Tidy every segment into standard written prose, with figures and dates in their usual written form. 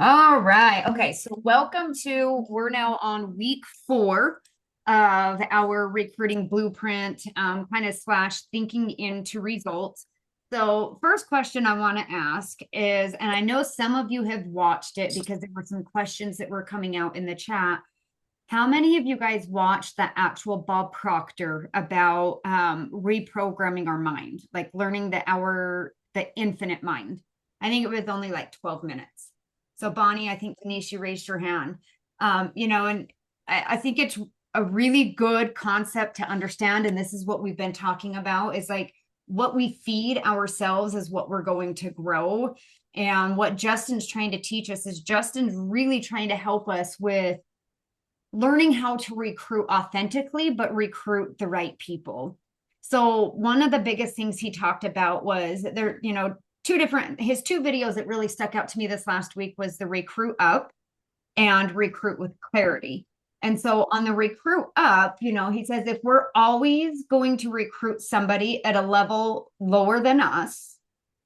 All right. Okay. So we're now on week 4 of our recruiting blueprint, kind of slash thinking into results. So first question I want to ask is, and I know some of you have watched it because there were some questions that were coming out in the chat. How many of you guys watched the actual Bob Proctor about reprogramming our mind, like learning the infinite mind? I think it was only like 12 minutes. So Bonnie, I think Denise, you raised your hand. And I think it's a really good concept to understand. And this is what we've been talking about is like what we feed ourselves is what we're going to grow. And what Justin's trying to teach us is Justin's really trying to help us with learning how to recruit authentically, but recruit the right people. So one of the biggest things he talked about was there, his two videos that really stuck out to me this last week was the recruit up and recruit with clarity. And so on the recruit up, he says if we're always going to recruit somebody at a level lower than us,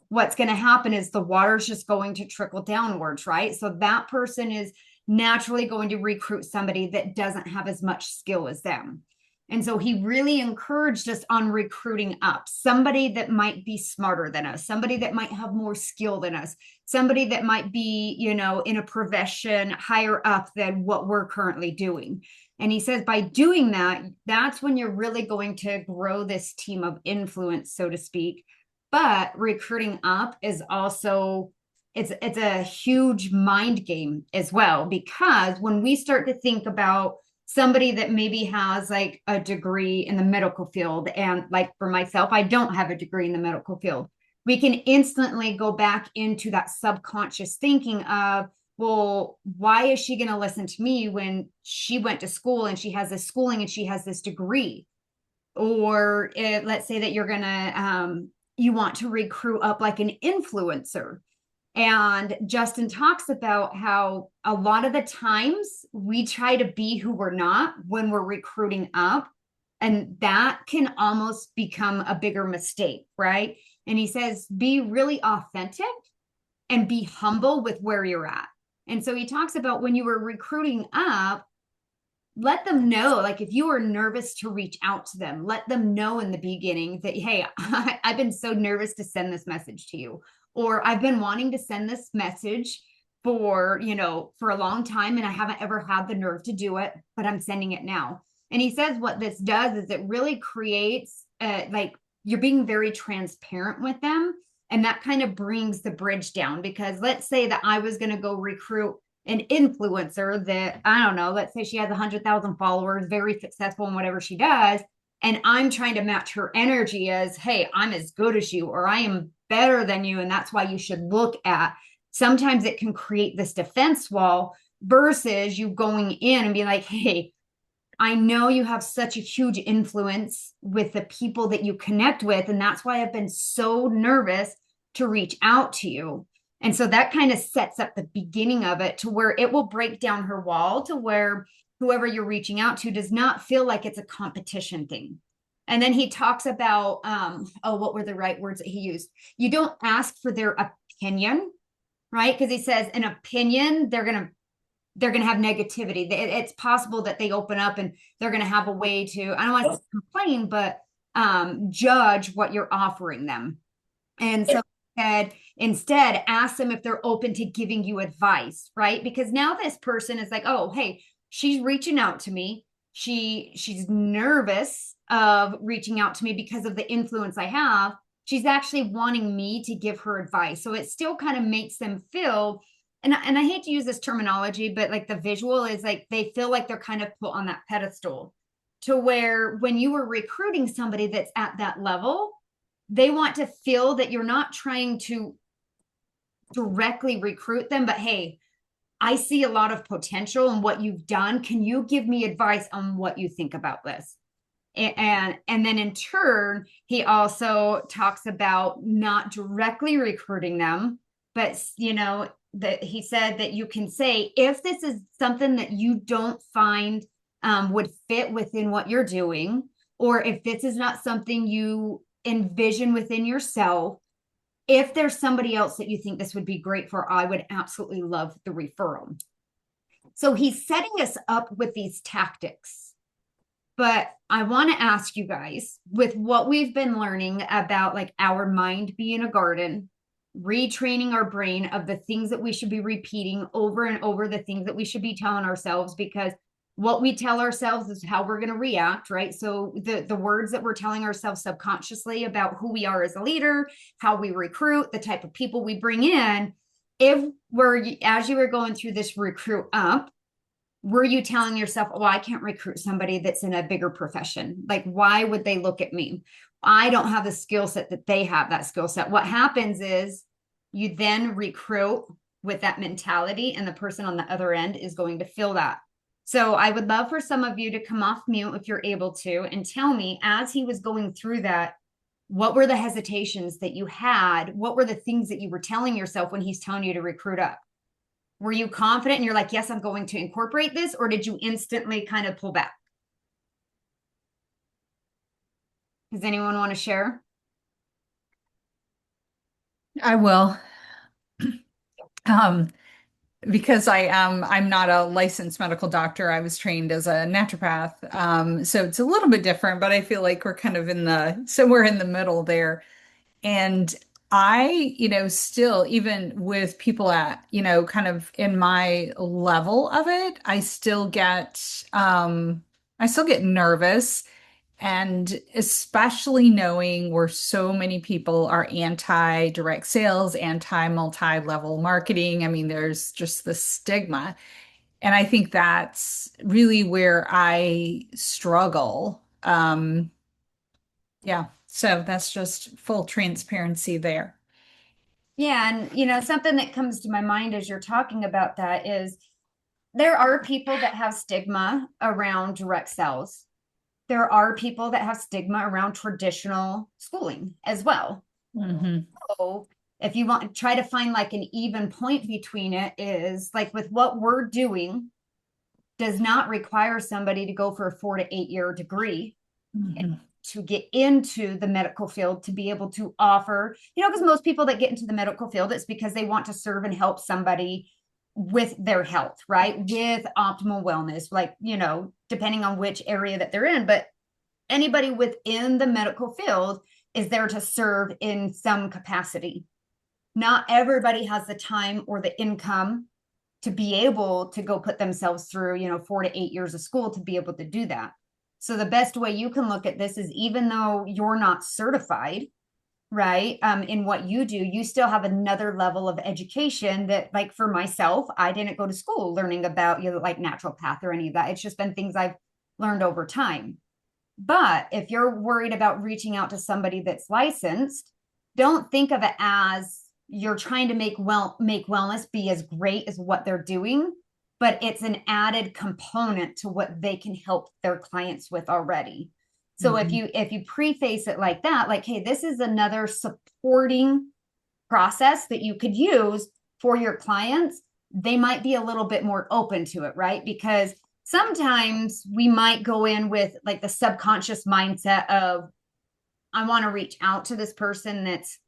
what's going to happen is the water's just going to trickle downwards, right? So that person is naturally going to recruit somebody that doesn't have as much skill as them. And so he really encouraged us on recruiting up somebody that might be smarter than us, somebody that might have more skill than us, somebody that might be, in a profession higher up than what we're currently doing. And he says by doing that, that's when you're really going to grow this team of influence, so to speak. But recruiting up is also it's a huge mind game as well, because when we start to think about somebody that maybe has like a degree in the medical field, and like for myself, I don't have a degree in the medical field, we can instantly go back into that subconscious thinking of, well, why is she going to listen to me when she went to school and she has this schooling and she has this degree? Or let's say that you're going to you want to recruit up like an influencer. And Justin talks about how a lot of the times we try to be who we're not when we're recruiting up. And that can almost become a bigger mistake, right? And he says, be really authentic and be humble with where you're at. And so he talks about when you were recruiting up, let them know, like if you are nervous to reach out to them, let them know in the beginning that, hey, I've been so nervous to send this message to you, or I've been wanting to send this message for a long time and I haven't ever had the nerve to do it, but I'm sending it now. And he says what this does is it really creates like you're being very transparent with them, and that kind of brings the bridge down. Because let's say that I was going to go recruit an influencer that, I don't know, let's say she has 100,000 followers, very successful in whatever she does, and I'm trying to match her energy as, hey, I'm as good as you, or I am better than you, and that's why you should look at. Sometimes it can create this defense wall versus you going in and being like, hey, I know you have such a huge influence with the people that you connect with, and that's why I've been so nervous to reach out to you. And so that kind of sets up the beginning of it to where it will break down her wall to where whoever you're reaching out to does not feel like it's a competition thing. And then he talks about, what were the right words that he used? You don't ask for their opinion, right? Because he says an opinion, they're going to have negativity. It's possible that they open up and they're going to have a way to, I don't want to complain, but judge what you're offering them. And so instead ask them if they're open to giving you advice, right? Because now this person is like, oh, hey, she's reaching out to me. She's nervous of reaching out to me because of the influence I have. She's actually wanting me to give her advice. So it still kind of makes them feel, and I hate to use this terminology, but like the visual is like they feel like they're kind of put on that pedestal, to where when you were recruiting somebody that's at that level, they want to feel that you're not trying to directly recruit them, but hey, I see a lot of potential in what you've done. Can you give me advice on what you think about this? And then in turn, he also talks about not directly recruiting them, but that he said that you can say, if this is something that you don't find would fit within what you're doing, or if this is not something you envision within yourself, If there's somebody else that you think this would be great for, I would absolutely love the referral. So he's setting us up with these tactics. But I want to ask you guys, with what we've been learning about like our mind being a garden, retraining our brain of the things that we should be repeating over and over, the things that we should be telling ourselves, because what we tell ourselves is how we're going to react, right? So the words that we're telling ourselves subconsciously about who we are as a leader, how we recruit, the type of people we bring in. If we're, as you were going through this recruit up, were you telling yourself, oh, I can't recruit somebody that's in a bigger profession? Like, why would they look at me? I don't have the skill set that they have, that skill set. What happens is you then recruit with that mentality, and the person on the other end is going to feel that. So I would love for some of you to come off mute if you're able to and tell me, as he was going through that, what were the hesitations that you had? What were the things that you were telling yourself when he's telling you to recruit up? Were you confident and you're like, yes, I'm going to incorporate this? Or did you instantly kind of pull back? Does anyone want to share? I will. Um, because I'm not a licensed medical doctor. I was trained as a naturopath. So it's a little bit different, but I feel like we're kind of somewhere in the middle there. And still, even with people at, kind of in my level of it, I still get nervous. And especially knowing where so many people are anti-direct sales, anti-multi-level marketing. I mean, there's just the stigma. And I think that's really where I struggle. Yeah. So that's just full transparency there. Yeah. And, something that comes to my mind as you're talking about that is there are people that have stigma around direct sales. There are people that have stigma around traditional schooling as well. Hmm. So if you want to try to find like an even point between it, is like with what we're doing does not require somebody to go for a 4 to 8 year degree Hmm. to get into the medical field to be able to offer, because most people that get into the medical field, it's because they want to serve and help somebody with their health, right? With optimal wellness, like, depending on which area that they're in. But anybody within the medical field is there to serve in some capacity. Not everybody has the time or the income to be able to go put themselves through, 4 to 8 years of school to be able to do that. So the best way you can look at this is, even though you're not certified, right, in what you do, you still have another level of education that, like for myself, I didn't go to school learning about, like naturopath or any of that. It's just been things I've learned over time. But if you're worried about reaching out to somebody that's licensed, don't think of it as you're trying to make wellness be as great as what they're doing, but it's an added component to what they can help their clients with already. So if Hmm. you preface it like that, like, hey, this is another supporting process that you could use for your clients, they might be a little bit more open to it, right? Because sometimes we might go in with like the subconscious mindset of, I want to reach out to this person that's,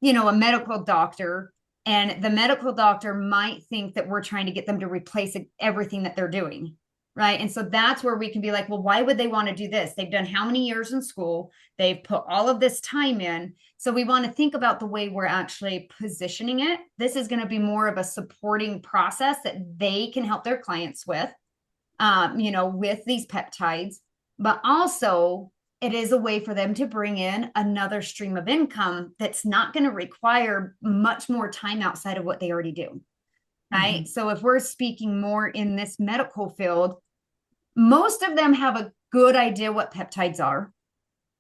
a medical doctor. And the medical doctor might think that we're trying to get them to replace everything that they're doing. Right. And so that's where we can be like, well, why would they want to do this? They've done how many years in school? They've put all of this time in. So we want to think about the way we're actually positioning it. This is going to be more of a supporting process that they can help their clients with these peptides, but also it is a way for them to bring in another stream of income that's not going to require much more time outside of what they already do. Hmm. Right. So if we're speaking more in this medical field, most of them have a good idea what peptides are.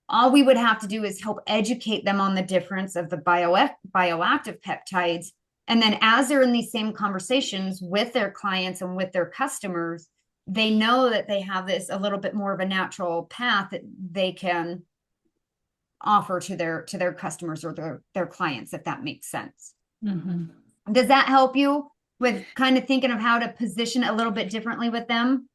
All we would have to do is help educate them on the difference of the bioactive peptides. And then as they're in these same conversations with their clients and with their customers, they know that they have this a little bit more of a natural path that they can offer to their customers or their clients, if that makes sense. Hmm. Does that help you with kind of thinking of how to position a little bit differently with them?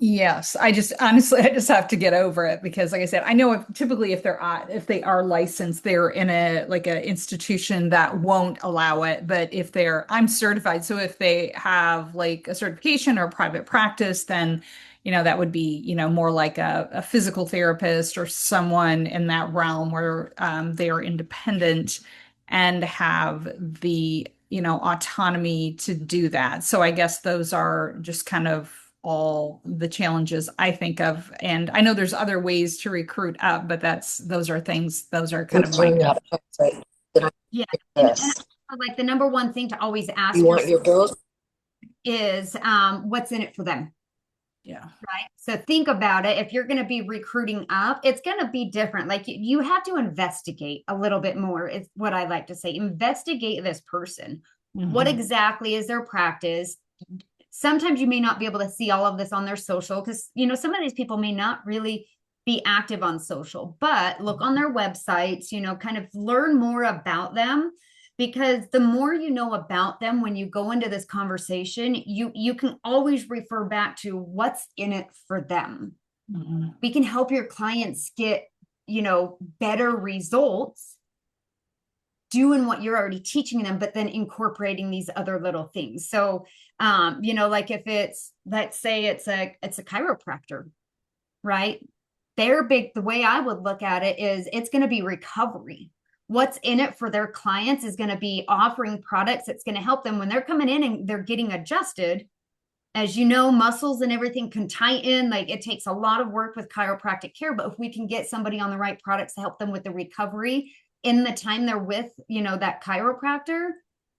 Yes, I just honestly, I just have to get over it because, like I said, I know typically if they are licensed, they're in a like a institution that won't allow it. But if they're, I'm certified, so if they have like a certification or private practice, then that would be more like a physical therapist or someone in that realm where they are independent and have the autonomy to do that. So I guess those are just kind of all the challenges I think of. And I know there's other ways to recruit up, but those are kind of Oops, my hang up. Sorry. Did I Yeah. do And this? like the number one thing to always You ask want yourself your girls? is what's in it for them, yeah. right? So think about it. If you're going to be recruiting up, it's going to be different. Like you have to investigate a little bit more, is what I like to say. Investigate this person. What Mhm. exactly is their practice? Sometimes you may not be able to see all of this on their social because, some of these people may not really be active on social, but look on their websites, kind of learn more about them, because the more you know about them when you go into this conversation, you can always refer back to what's in it for them. Mhm. We can help your clients get, better results doing what you're already teaching them, but then incorporating these other little things. So, like if it's, let's say it's a chiropractor, right? The way I would look at it is it's going to be recovery. What's in it for their clients is going to be offering products that's going to help them when they're coming in and they're getting adjusted. As you know, muscles and everything can tighten. Like it takes a lot of work with chiropractic care, but if we can get somebody on the right products to help them with the recovery in the time they're with, that chiropractor,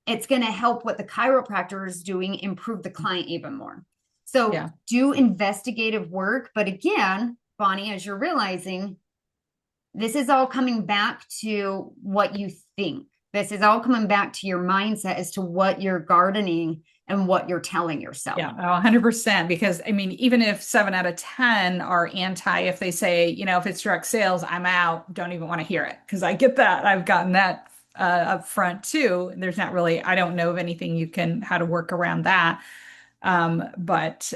it's going to help what the chiropractor is doing improve the client even more. So Yeah. do investigative work. But again, Bonnie, as you're realizing, this is all coming back to what you think. This is all coming back to your mindset as to what you're gardening and what you're telling yourself. Yeah, 100%. Because I mean, even if 7 out of 10 are anti, if they say, if it's direct sales, I'm out, don't even want to hear it. Because I get that. I've gotten that up front too. There's not really, I don't know of anything how to work around that. But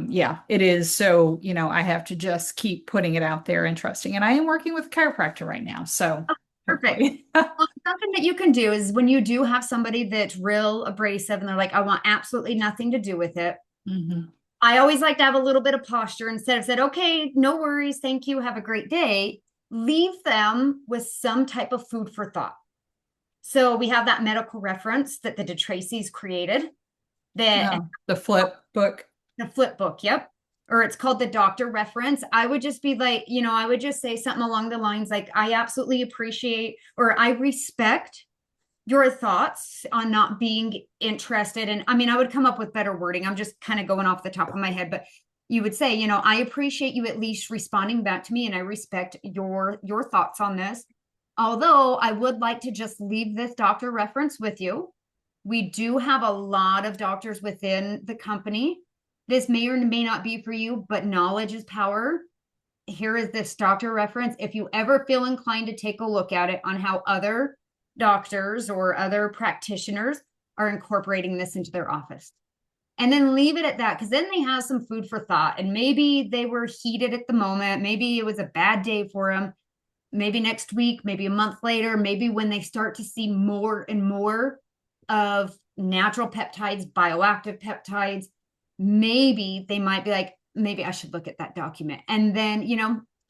yeah, it is. So, I have to just keep putting it out there and trusting. And I am working with a chiropractor right now. So Perfect. hopefully. Well, something that you can do is when you do have somebody that's real abrasive and they're like, I want absolutely nothing to do with it. Mhm. I always like to have a little bit of posture instead of said, okay, no worries, thank you, have a great day. Leave them with some type of food for thought. So we have that medical reference that the DeTracy's created, that Oh, the flip book. the flip book, yep. Or it's called the doctor reference. I would just be like, I would just say something along the lines like, I absolutely appreciate or I respect your thoughts on not being interested. And I mean, I would come up with better wording. I'm just kind of going off the top of my head, but you would say, I appreciate you at least responding back to me and I respect your thoughts on this. Although I would like to just leave this doctor reference with you. We do have a lot of doctors within the company. This may or may not be for you, but knowledge is power. Here is this doctor reference. If you ever feel inclined to take a look at it on how other doctors or other practitioners are incorporating this into their office. And then leave it at that, because then they have some food for thought. And maybe they were heated at the moment. Maybe it was a bad day for them. Maybe next week, maybe a month later, maybe when they start to see more and more of natural peptides, bioactive peptides, maybe they might be like, maybe I should look at that document. And then,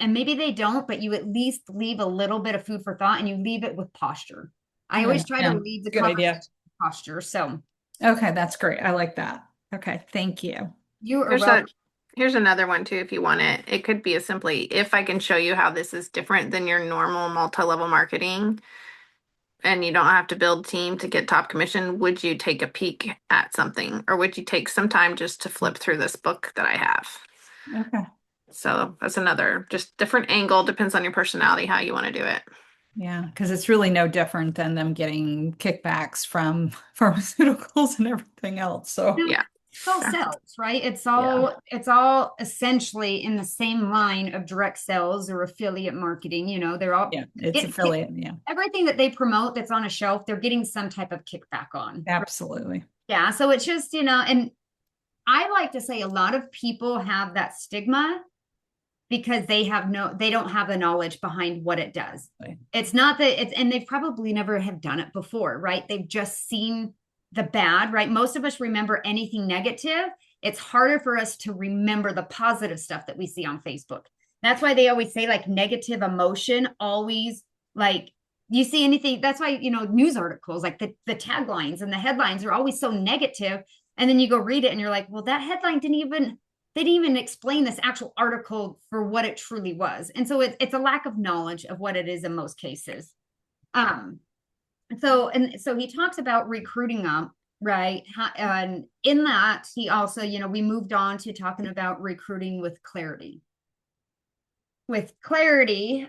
and maybe they don't, but you at least leave a little bit of food for thought and you leave it with posture. I Yeah, always try to yeah. leave the Good conversation idea. with posture. So Okay, that's great. I like that. Okay, thank you. you are Here's welcome. a here's another one too if you want it. It could be as simply if I can show you how this is different than your normal multi-level marketing and you don't have to build team to get top commission, would you take a peek at something or would you take some time just to flip through this book that I have? Okay. So that's another just different angle, depends on your personality, how you want to do it. Yeah, because it's really no different than them getting kickbacks from pharmaceuticals and everything else. So, No, Yeah. it's all Yeah. sales, right? It's yeah, all essentially in the same line of direct sales or affiliate marketing. They're all yeah, it's it, affiliate. Yeah, everything that they promote that's on a shelf, they're getting some type of kickback on. Right? absolutely. Yeah. So it's just, and I like to say a lot of people have that stigma because they don't have the knowledge behind what it does. Right. It's not that it's, and they probably never have done it before, right? They've just seen the bad, right? Most of us remember anything negative. It's harder for us to remember the positive stuff that we see on Facebook. That's why they always say like negative emotion always, like, you see anything, that's why, news articles, like the taglines and the headlines are always so negative. And then you go read it and you're like, well, that headline they didn't even explain this actual article for what it truly was. And so it's a lack of knowledge of what it is in most cases. So he talks about recruiting up, right? And in that, he also, we moved on to talking about recruiting with clarity. With clarity,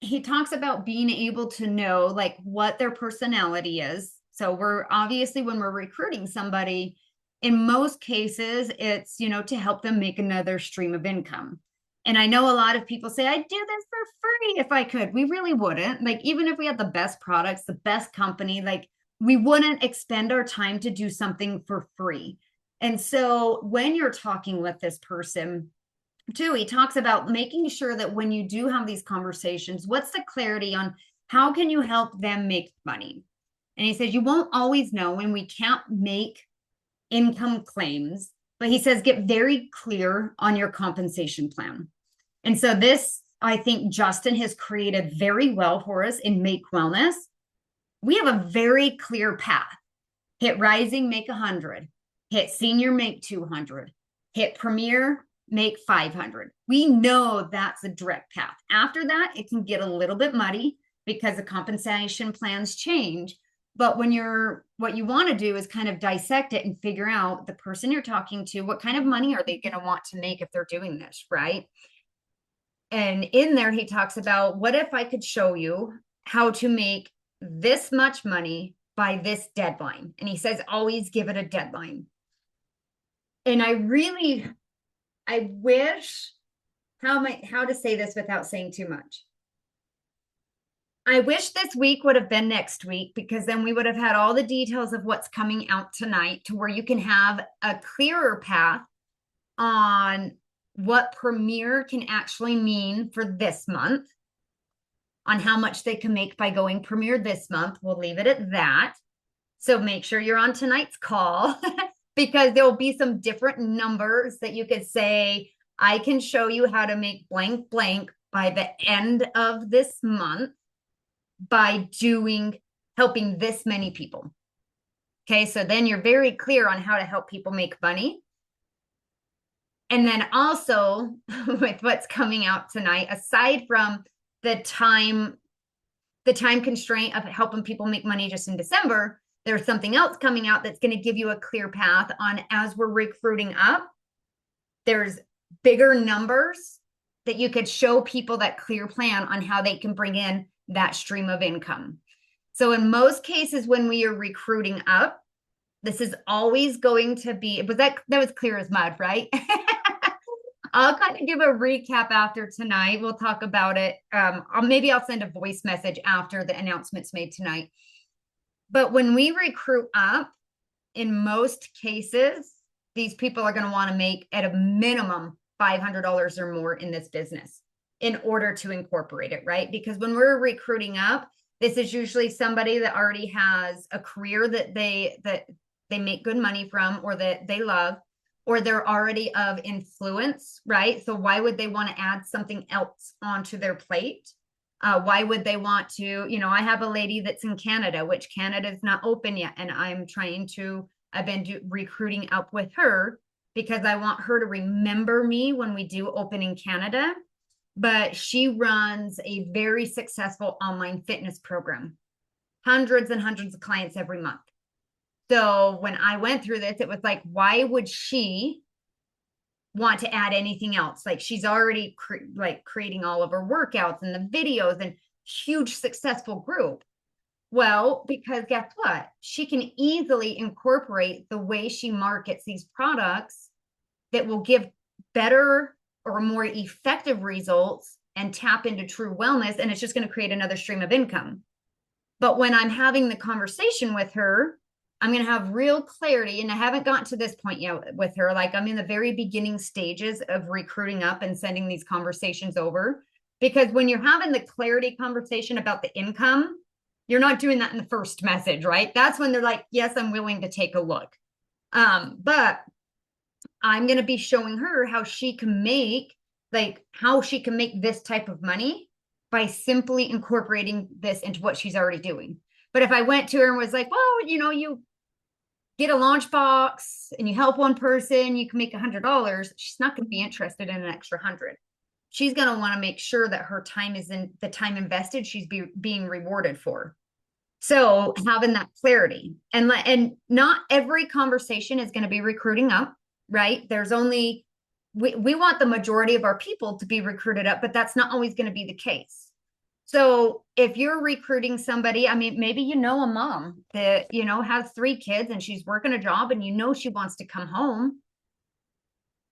he talks about being able to know like what their personality is. So we're obviously, when we're recruiting somebody, in most cases, it's, to help them make another stream of income. And I know a lot of people say, I'd do this for free if I could. We really wouldn't. Like, even if we had the best products, the best company, like, we wouldn't expend our time to do something for free. And so when you're talking with this person, too, he talks about making sure that when you do have these conversations, what's the clarity on how can you help them make money? And he says, you won't always know when we can't make income claims, but he says, get very clear on your compensation plan. And so this, I think Justin has created very well for us in Make Wellness. We have a very clear path. Hit Rising, make 100. Hit Senior, make 200. Hit Premier, make 500. We know that's a direct path. After that, it can get a little bit muddy because the compensation plans change. But what you want to do is kind of dissect it and figure out the person you're talking to, what kind of money are they going to want to make if they're doing this, right? And in there, he talks about, what if I could show you how to make this much money by this deadline? And he says, always give it a deadline. And I wish, how to say this without saying too much. I wish this week would have been next week, because then we would have had all the details of what's coming out tonight, to where you can have a clearer path on what Premier can actually mean for this month, on how much they can make by going Premier this month. We'll leave it at that. So make sure you're on tonight's call because there'll be some different numbers that you could say, I can show you how to make blank blank by the end of this month by helping this many people. Okay, so then you're very clear on how to help people make money. And then also with what's coming out tonight, aside from the time constraint of helping people make money just in December, there's something else coming out that's going to give you a clear path on, as we're recruiting up, there's bigger numbers that you could show people that clear plan on how they can bring in that stream of income. So in most cases, when we are recruiting up, this is always going to be, but that was clear as mud, right? I'll kind of give a recap after tonight. We'll talk about it. Maybe I'll send a voice message after the announcement's made tonight. But when we recruit up, in most cases, these people are going to want to make at a minimum $500 or more in this business in order to incorporate it, right? Because when we're recruiting up, this is usually somebody that already has a career that they make good money from, or that they love, or they're already of influence, right? So why would they want to add something else onto their plate? Why would they want to, I have a lady that's in Canada, which Canada is not open yet. And I've been recruiting up with her because I want her to remember me when we do open in Canada. But she runs a very successful online fitness program, hundreds and hundreds of clients every month. So when I went through this, it was like, why would she want to add anything else? Like, she's already creating all of her workouts and the videos and huge successful group. Well, because guess what? She can easily incorporate the way she markets these products that will give better or more effective results and tap into true wellness. And it's just going to create another stream of income. But when I'm having the conversation with her, I'm going to have real clarity. And I haven't gotten to this point yet with her. Like I'm in the very beginning stages of recruiting up and sending these conversations over. Because when you're having the clarity conversation about the income, you're not doing that in the first message, right? That's when they're like, yes, I'm willing to take a look. But I'm going to be showing her how she can make this type of money by simply incorporating this into what she's already doing. But if I went to her and was like, well, you get a launch box and you help one person, you can make $100. She's not going to be interested in an extra 100. She's going to want to make sure that her time is in the time invested. She's being rewarded for. So having that clarity and not every conversation is going to be recruiting up, right? There's only, we want the majority of our people to be recruited up, but that's not always going to be the case. So if you're recruiting somebody, I mean, maybe a mom that, has 3 kids and she's working a job and she wants to come home.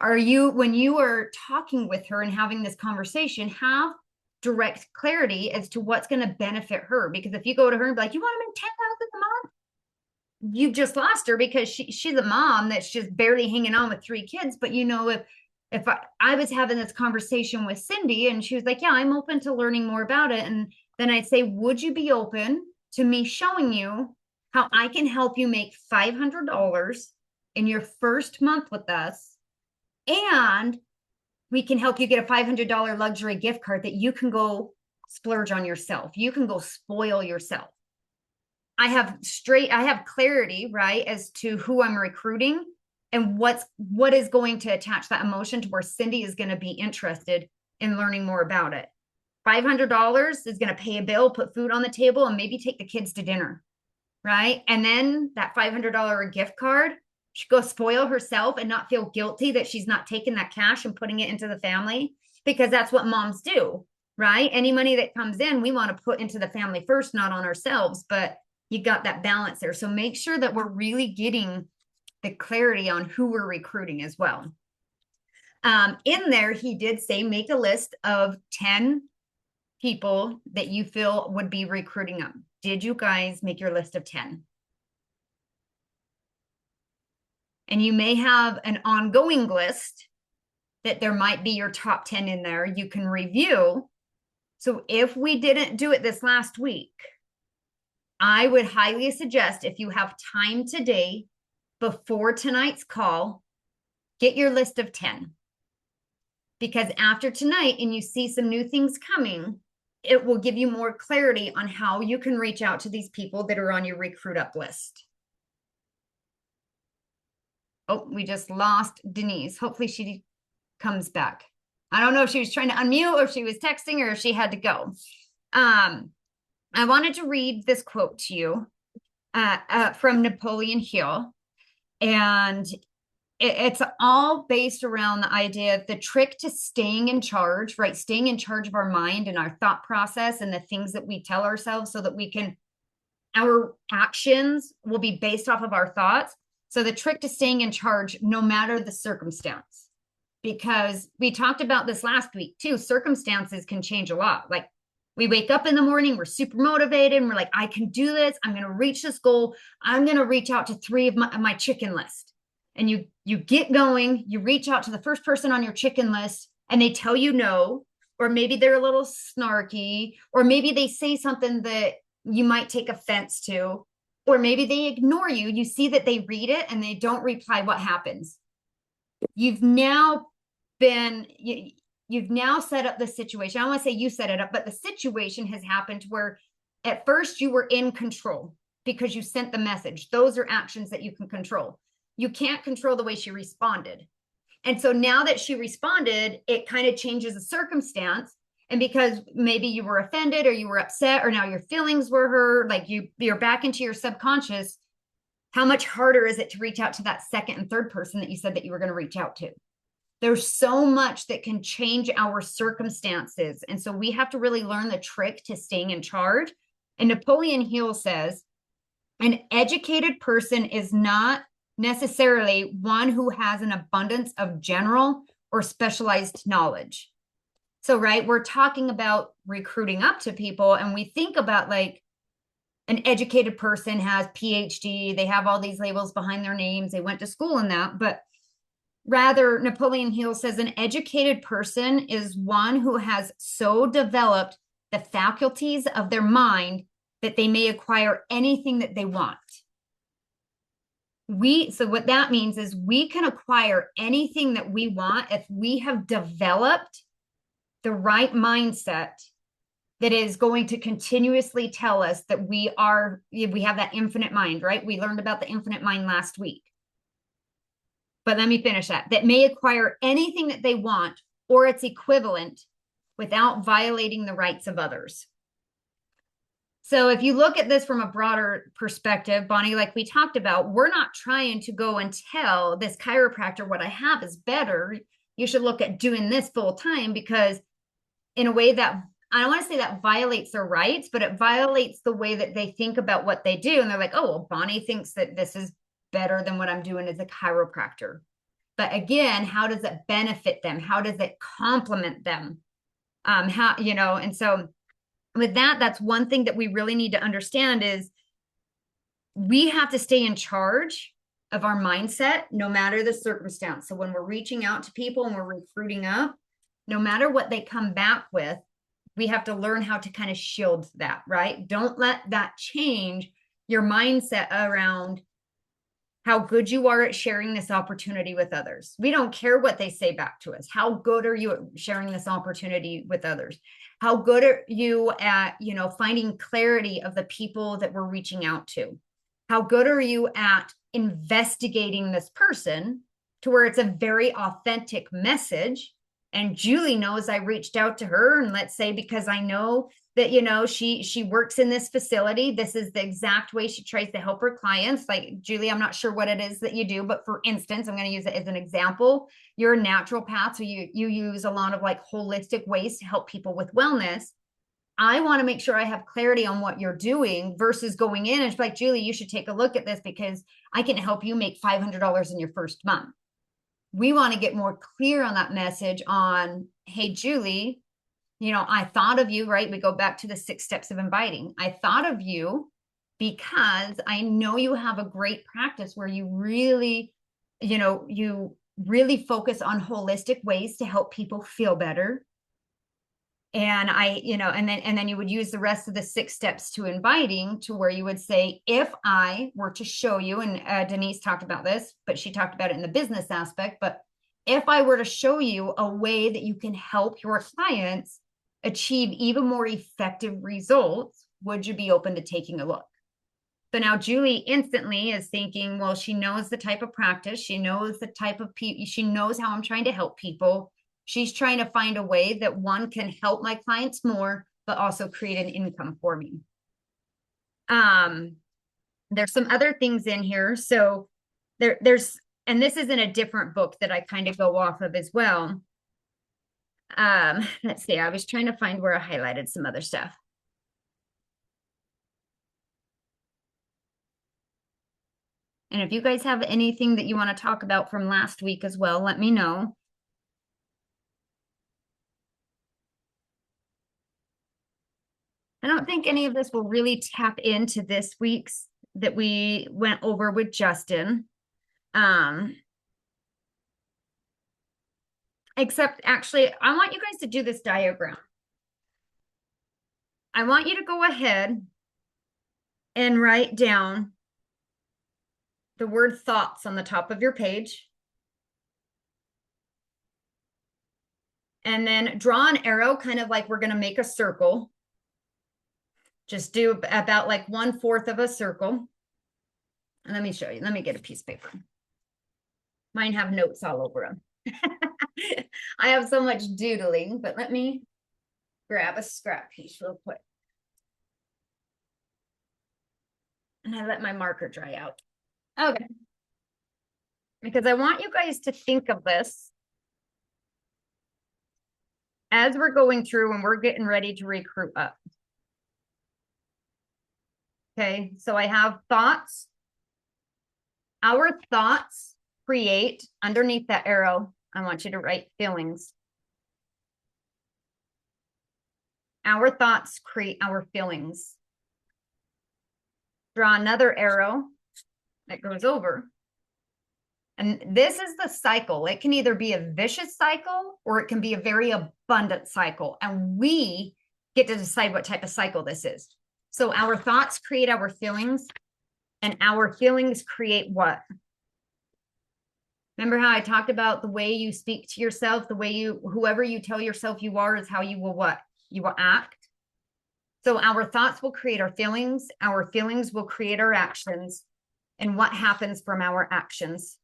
When you are talking with her and having this conversation, have direct clarity as to what's going to benefit her. Because if you go to her and be like, you want to make 10,000 a month? You've just lost her because she's a mom that's just barely hanging on with 3 kids. But if I was having this conversation with Cindy and she was like, yeah, I'm open to learning more about it. And then I'd say, would you be open to me showing you how I can help you make $500 in your first month with us? And we can help you get a $500 luxury gift card that you can go splurge on yourself. You can go spoil yourself. I have clarity, right, as to who I'm recruiting and what is going to attach that emotion to where Cindy is going to be interested in learning more about it. $500 is going to pay a bill, put food on the table, and maybe take the kids to dinner, right? And then that $500 gift card, she go spoil herself and not feel guilty that she's not taking that cash and putting it into the family, because that's what moms do, right? Any money that comes in, we want to put into the family first, not on ourselves, but you got that balance there. So make sure that we're really getting the clarity on who we're recruiting as well. In there, he did say, make a list of 10 people that you feel would be recruiting them. Did you guys make your list of 10? And you may have an ongoing list that there might be your top 10 in there. You can review. So if we didn't do it this last week, I would highly suggest, if you have time today before tonight's call, get your list of 10. Because after tonight and you see some new things coming, it will give you more clarity on how you can reach out to these people that are on your recruit up list. Oh, we just lost Denise. Hopefully she comes back. I don't know if she was trying to unmute or if she was texting or if she had to go. I wanted to read this quote to you from Napoleon Hill. And it's all based around the idea of the trick to staying in charge, right? Staying in charge of our mind and our thought process and the things that we tell ourselves so that our actions will be based off of our thoughts. So the trick to staying in charge, no matter the circumstance, because we talked about this last week too, circumstances can change a lot. Like we wake up in the morning, we're super motivated and we're like, I can do this. I'm going to reach this goal. I'm going to reach out to 3 of my chicken list. And you get going, you reach out to the first person on your chicken list and they tell you no, or maybe they're a little snarky, or maybe they say something that you might take offense to. Or maybe they ignore you. You see that they read it and they don't reply. What happens? You've now set up the situation. I don't want to say you set it up, but the situation has happened where at first you were in control because you sent the message. Those are actions that you can control. You can't control the way she responded. And so now that she responded, it kind of changes the circumstance. And because maybe you were offended or you were upset or now your feelings were hurt, like you're back into your subconscious, how much harder is it to reach out to that second and third person that you said that you were going to reach out to? There's so much that can change our circumstances. And so we have to really learn the trick to staying in charge. And Napoleon Hill says, an educated person is not necessarily one who has an abundance of general or specialized knowledge. So, right, we're talking about recruiting up to people and we think about like, an educated person has PhD, they have all these labels behind their names, they went to school in that, but rather Napoleon Hill says an educated person is one who has so developed the faculties of their mind that they may acquire anything that they want. So what that means is we can acquire anything that we want if we have developed the right mindset that is going to continuously tell us that we have that infinite mind, right? We learned about the infinite mind last week. But let me finish that may acquire anything that they want or its equivalent without violating the rights of others. So if you look at this from a broader perspective, Bonnie, like we talked about, we're not trying to go and tell this chiropractor what I have is better. You should look at doing this full time, because in a way that, I don't want to say that violates their rights, but it violates the way that they think about what they do. And they're like, oh, well, Bonnie thinks that this is better than what I'm doing as a chiropractor. But again, how does it benefit them? How does it complement them? And so with that, that's one thing that we really need to understand is we have to stay in charge of our mindset, no matter the circumstance. So when we're reaching out to people and we're recruiting up, no matter what they come back with, we have to learn how to kind of shield that, right? Don't let that change your mindset around how good you are at sharing this opportunity with others. We don't care what they say back to us. How good are you at sharing this opportunity with others? How good are you at, finding clarity of the people that we're reaching out to? How good are you at investigating this person to where it's a very authentic message? And Julie knows I reached out to her, and let's say because I know that, she works in this facility, this is the exact way she tries to help her clients. Like, Julie, I'm not sure what it is that you do, but for instance, I'm going to use it as an example. You're a naturopath, so you use a lot of like holistic ways to help people with wellness. I want to make sure I have clarity on what you're doing versus going in and like, Julie, you should take a look at this because I can help you make $500 in your first month. We want to get more clear on that message on, hey, Julie, I thought of you, right? We go back to the 6 steps of inviting. I thought of you because I know you have a great practice where you really, you really focus on holistic ways to help people feel better. And and then you would use the rest of the 6 steps to inviting to where you would say, if I were to show you, and Denise talked about this, but she talked about it in the business aspect, but if I were to show you a way that you can help your clients achieve even more effective results, would you be open to taking a look? So now Julie instantly is thinking, well, she knows the type of practice, she knows the type of people, she knows how I'm trying to help people. She's trying to find a way that one can help my clients more, but also create an income for me. There's some other things in here. So there's, and this is in a different book that I kind of go off of as well. Let's see, I was trying to find where I highlighted some other stuff. And if you guys have anything that you want to talk about from last week as well, let me know. I don't think any of this will really tap into this week's that we went over with Justin. Except actually, I want you guys to do this diagram. I want you to go ahead and write down the word thoughts on the top of your page. And then draw an arrow, kind of like we're going to make a circle. Just do about like 1/4 of a circle. And let me show you. Let me get a piece of paper. Mine have notes all over them. I have so much doodling, but let me grab a scrap piece real quick. And I let my marker dry out. Okay. Because I want you guys to think of this as we're going through and we're getting ready to recruit up. Okay, so I have thoughts. Our thoughts create, underneath that arrow, I want you to write feelings. Our thoughts create our feelings. draw another arrow that goes over. And this is the cycle. It can either be a vicious cycle or it can be a very abundant cycle. And we get to decide what type of cycle this is. So our thoughts create our feelings, and our feelings create what? Remember how I talked about the way you speak to yourself, the way whoever you tell yourself you are is how you will what? You will act. So our thoughts will create our feelings will create our actions, and what happens from our actions?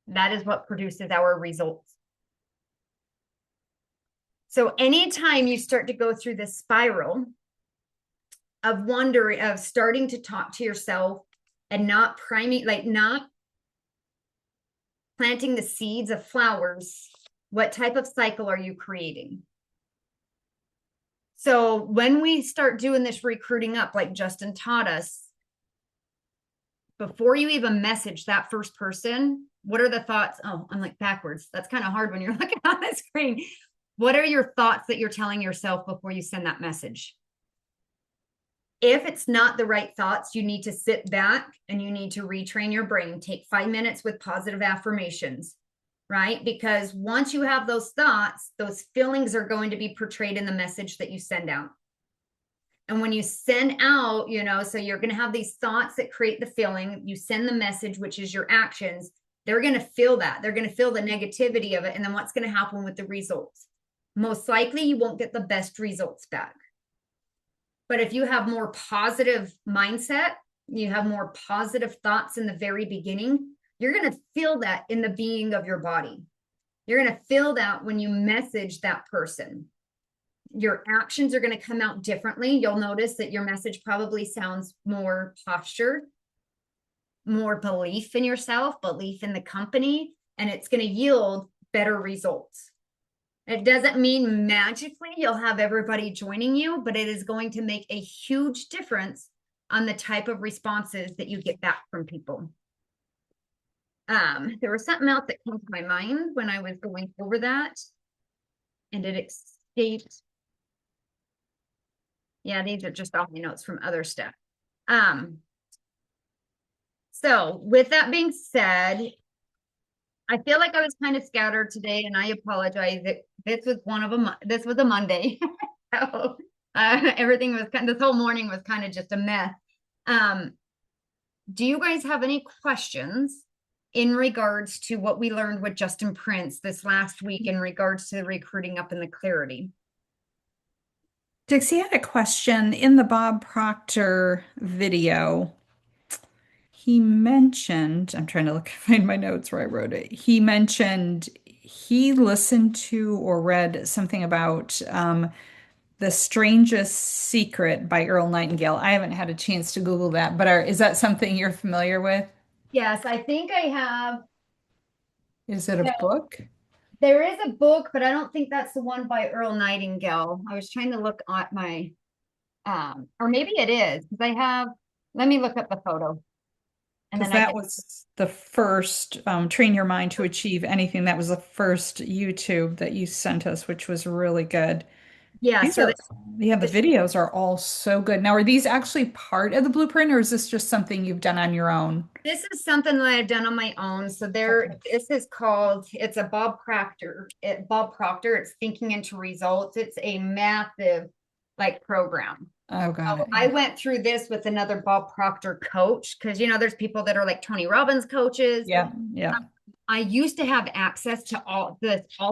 That is what produces our results. So anytime you start to go through this spiral of wondering, of starting to talk to yourself and not priming, like not planting the seeds of flowers, what type of cycle are you creating? So when we start doing this recruiting up, like Justin taught us, before you even message that first person, what are the thoughts? Oh, I'm like backwards. That's kind of hard when you're looking on the screen. What are your thoughts that you're telling yourself before you send that message? If it's not the right thoughts, you need to sit back and you need to retrain your brain. Take 5 minutes with positive affirmations, right? Because once you have those thoughts, those feelings are going to be portrayed in the message that you send out. And when you send out, so you're going to have these thoughts that create the feeling, you send the message, which is your actions, they're going to feel that. They're going to feel the negativity of it. And then what's going to happen with the results? Most likely you won't get the best results back. But if you have more positive mindset, you have more positive thoughts in the very beginning, you're going to feel that in the being of your body. You're going to feel that when you message that person. Your actions are going to come out differently. You'll notice that your message probably sounds more postured, more belief in yourself, belief in the company, and it's going to yield better results. It doesn't mean magically you'll have everybody joining you, but it is going to make a huge difference on the type of responses that you get back from people. There was something else that came to my mind when I was going over that, and it escaped. Yeah, these are just all my notes from other stuff. So with that being said, I feel like I was kind of scattered today, and I apologize. This was one of them. This was a Monday. So everything was this whole morning was kind of just a mess. Do you guys have any questions in regards to what we learned with Justin Prince this last week in regards to the recruiting up in the clarity? Dixie had a question in the Bob Proctor video. He mentioned, I'm trying to find my notes where I wrote it. He mentioned he listened to or read something about The Strangest Secret by Earl Nightingale. I haven't had a chance to Google that, but is that something you're familiar with? Yes, I think I have. Is it a book? There is a book, but I don't think that's the one by Earl Nightingale. I was trying to look at my, or maybe it is, because let me look up the photo. And Because then that was the first Train Your Mind to Achieve Anything. That was the first YouTube that you sent us, which was really good. Yeah, The videos are all so good. Now, are these actually part of the blueprint, or is this just something you've done on your own? This is something that I've done on my own. So this is called, it's a Bob Proctor. Bob Proctor, it's Thinking into Results. It's a massive program. Oh, got it. I went through this with another Bob Proctor coach because there's people that are like Tony Robbins coaches. Yeah. I used to have access to all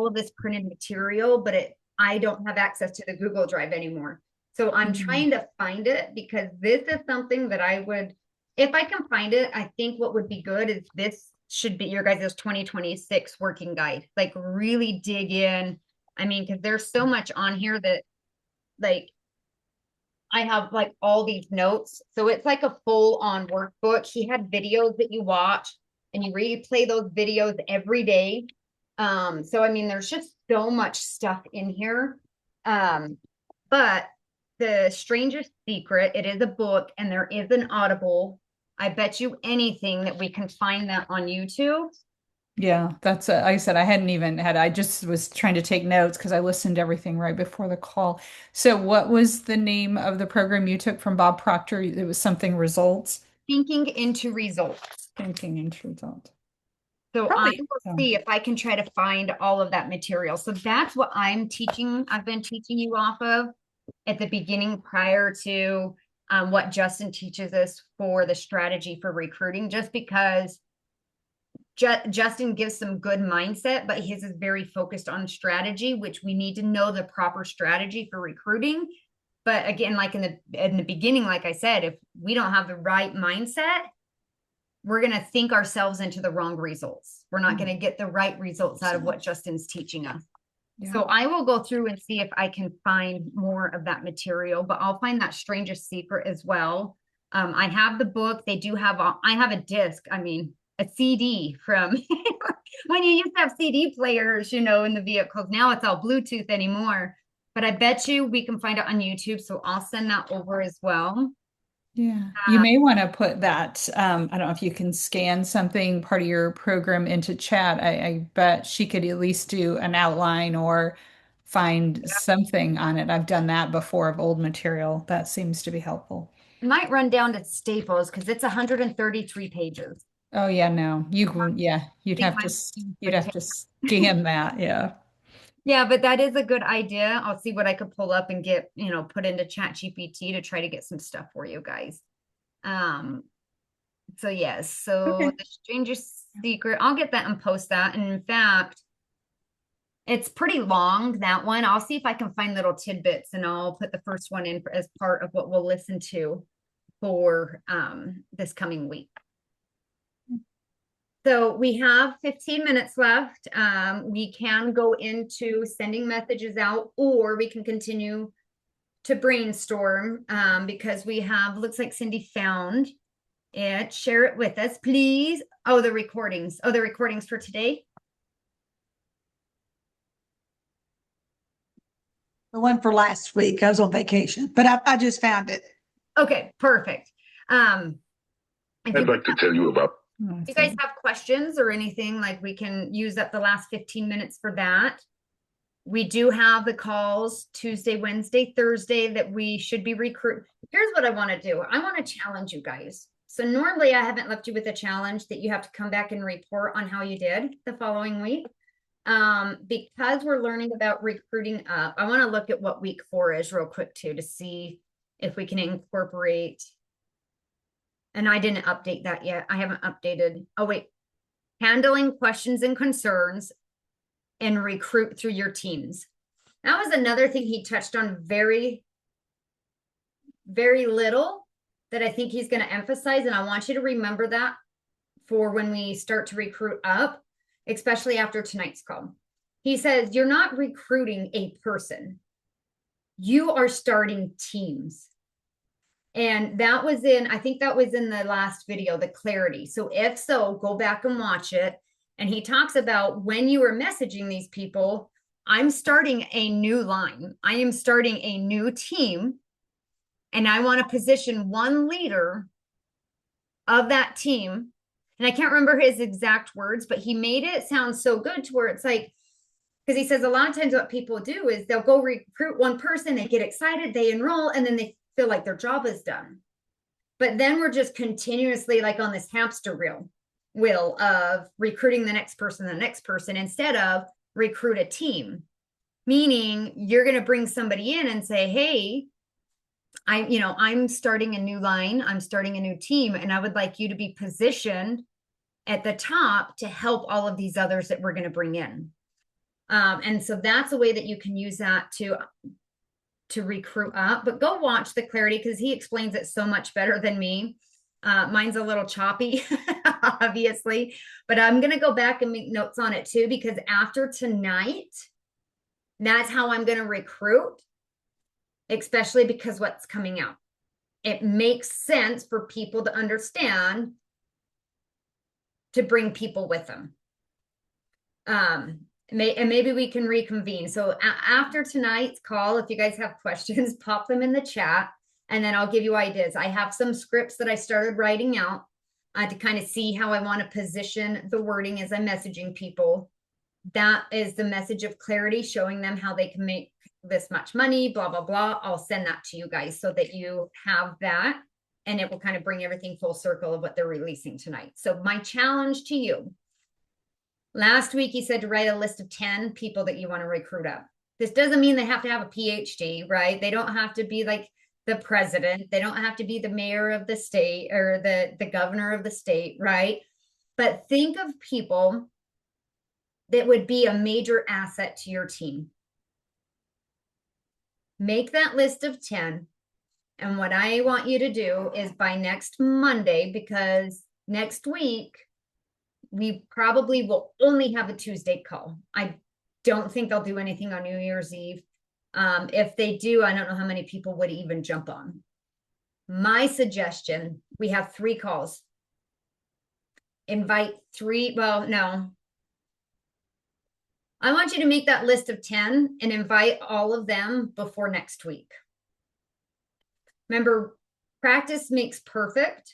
of this printed material, but I don't have access to the Google Drive anymore. So I'm trying to find it because this is something that I would, if I can find it, I think what would be good is this should be your guys' 2026 working guide. Really dig in. I mean, because there's so much on here that I have all these notes. So it's like a full on workbook. He had videos that you watch and you replay those videos every day. So I mean, there's just so much stuff in here. But The Strangest Secret, it is a book and there is an Audible. I bet you anything that we can find that on YouTube. Yeah, that's like I said, I hadn't even had, I just was trying to take notes because I listened to everything right before the call. So what was the name of the program you took from Bob Proctor? It was something results, Thinking into results. thinking into results. So I Probably. will see if I can try to find all of that material. So that's what I'm teaching. I've been teaching you off of at the beginning prior to what Justin teaches us for the strategy for recruiting, just because Justin gives some good mindset, but his is very focused on strategy, which we need to know the proper strategy for recruiting. But again, like in the beginning, like I said, if we don't have the right mindset, we're going to think ourselves into the wrong results. We're not going to get the right results out of what Justin's teaching us. Yeah. So I will go through and see if I can find more of that material, but I'll find that Strangest Secret as well. I have the book. They do have, I have a disc. I mean, a CD from when you used to have CD players, in the vehicles. Now it's all Bluetooth anymore, but I bet you we can find it on YouTube. So I'll send that over as well. Yeah, you may want to put that. I don't know if you can scan something, part of your program into chat. I bet she could at least do an outline or find something on it. I've done that before of old material. That seems to be helpful. Might run down to Staples because it's 133 pages. Oh yeah, no, you'd think have my to, machine you'd would have to scan that. Yeah. Yeah, but that is a good idea. I'll see what I could pull up and get, put into Chat GPT to try to get some stuff for you guys. So yes, so Okay. the Strangest Secret, I'll get that and post that. And in fact, it's pretty long, that one. I'll see if I can find little tidbits and I'll put the first one in as part of what we'll listen to for this coming week. So we have 15 minutes left. We can go into sending messages out, or we can continue to brainstorm because we have, looks like Cindy found it. Share it with us, please. Oh, the recordings. Oh, the recordings for today. The one for last week. I was on vacation, but I just found it. Okay, perfect. If I'd like to tell you about. you guys have questions or anything, like we can use up the last 15 minutes for that. We do have the calls Tuesday, Wednesday, Thursday that we should be recruiting. Here's what I want to do. I want to challenge you guys. So normally I haven't left you with a challenge that you have to come back and report on how you did the following week. Because we're learning about recruiting up, I want to look at what week 4 is real quick too, to see if we can incorporate. And I didn't update that yet. I haven't updated. Oh, wait. Handling questions and concerns and recruit through your teams. That was another thing he touched on very, very little that I think he's going to emphasize. And I want you to remember that for when we start to recruit up, especially after tonight's call. He says, you're not recruiting a person. You are starting teams. And that was I think that was in the last video, the clarity. So if so, go back and watch it. And he talks about when you are messaging these people, I'm starting a new line. I am starting a new team. And I want to position one leader of that team. And I can't remember his exact words, but he made it sound so good to where it's like, because he says a lot of times what people do is they'll go recruit one person, they get excited, they enroll, and then they feel like their job is done. But then we're just continuously like on this hamster wheel of recruiting the next person instead of recruit a team. Meaning you're going to bring somebody in and say, hey, I'm starting a new line, I'm starting a new team, and I would like you to be positioned at the top to help all of these others that we're going to bring in. And so that's a way that you can use that to recruit up. But go watch the clarity because he explains it so much better than me. Mine's a little choppy, obviously, but I'm going to go back and make notes on it too, because after tonight, that's how I'm going to recruit, especially because what's coming out. It makes sense for people to understand to bring people with them. And maybe we can reconvene. So after tonight's call, if you guys have questions, pop them in the chat and then I'll give you ideas. I have some scripts that I started writing out. to kind of see how I want to position the wording as I'm messaging people. That is the message of clarity, showing them how they can make this much money, blah, blah, blah. I'll send that to you guys so that you have that, and it will kind of bring everything full circle of what they're releasing tonight. So my challenge to you, last week you said to write a list of 10 people that you want to recruit up. This doesn't mean they have to have a PhD, right? They don't have to be like the president. They don't have to be the mayor of the state or the governor of the state, right? But think of people that would be a major asset to your team. Make that list of 10. And what I want you to do is by next Monday, because next week, we probably will only have a Tuesday call. I don't think they'll do anything on New Year's Eve. If they do, I don't know how many people would even jump on. My suggestion, we have 3 calls. Invite 3, well, no. I want you to make that list of 10 and invite all of them before next week. Remember, practice makes perfect.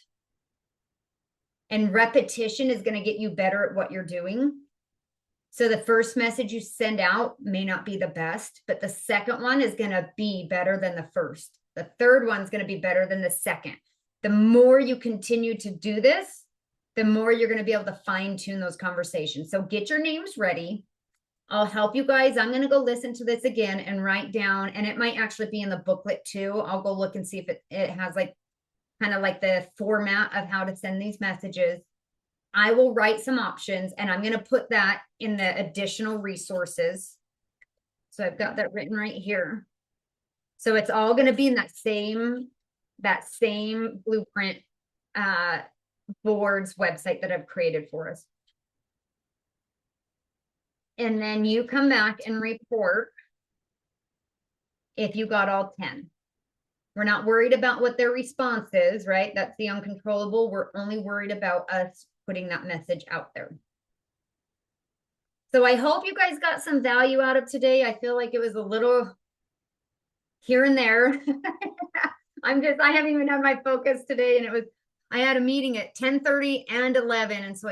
And repetition is going to get you better at what you're doing. So the first message you send out may not be the best, but the second one is going to be better than the first. The third one's going to be better than the second. The more you continue to do this, the more you're going to be able to fine tune those conversations. So get your names ready. I'll help you guys. I'm going to go listen to this again and write down, and it might actually be in the booklet too. I'll go look and see if it has like kind of like the format of how to send these messages. I will write some options, and I'm going to put that in the additional resources. So I've got that written right here. So it's all going to be in that same blueprint boards website that I've created for us. And then you come back and report if you got all 10. We're not worried about what their response is, right? That's the uncontrollable. We're only worried about us putting that message out there. So I hope you guys got some value out of today. I feel like it was a little here and there. I haven't even had my focus today, and I had a meeting at 10:30 and 11. And so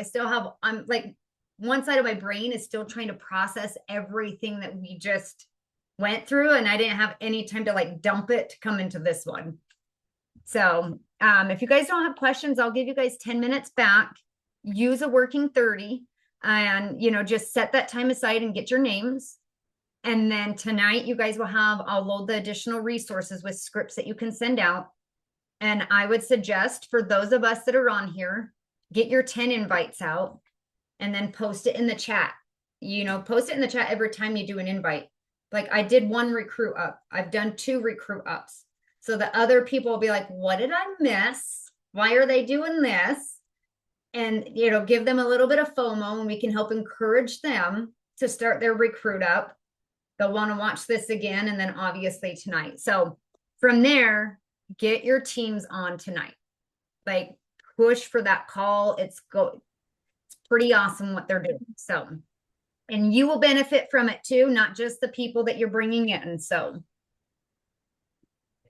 I'm like, one side of my brain is still trying to process everything that we just went through, and I didn't have any time to like dump it to come into this one. So if you guys don't have questions, I'll give you guys 10 minutes back. Use a working 30 and, just set that time aside and get your names. And then tonight you guys I'll load the additional resources with scripts that you can send out. And I would suggest for those of us that are on here, get your 10 invites out and then post it in the chat. Post it in the chat every time you do an invite. Like I did 1 recruit up. I've done 2 recruit ups. So the other people will be like, what did I miss? Why are they doing this? And, give them a little bit of FOMO, and we can help encourage them to start their recruit up. They'll want to watch this again, and then obviously tonight. So from there, get your teams on tonight. Like push for that call. It's pretty awesome what they're doing. So, and you will benefit from it too, not just the people that you're bringing in. So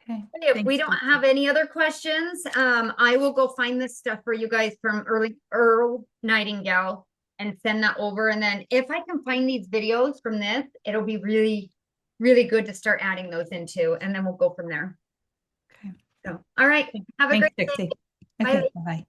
Okay. if we don't have any other questions, I will go find this stuff for you guys from Earl Nightingale and send that over. And then if I can find these videos from this, it'll be really, really good to start adding those into, and then we'll go from there. Okay. So, all right. Have a Thanks, great day. Dixie. Bye. Okay, bye-bye.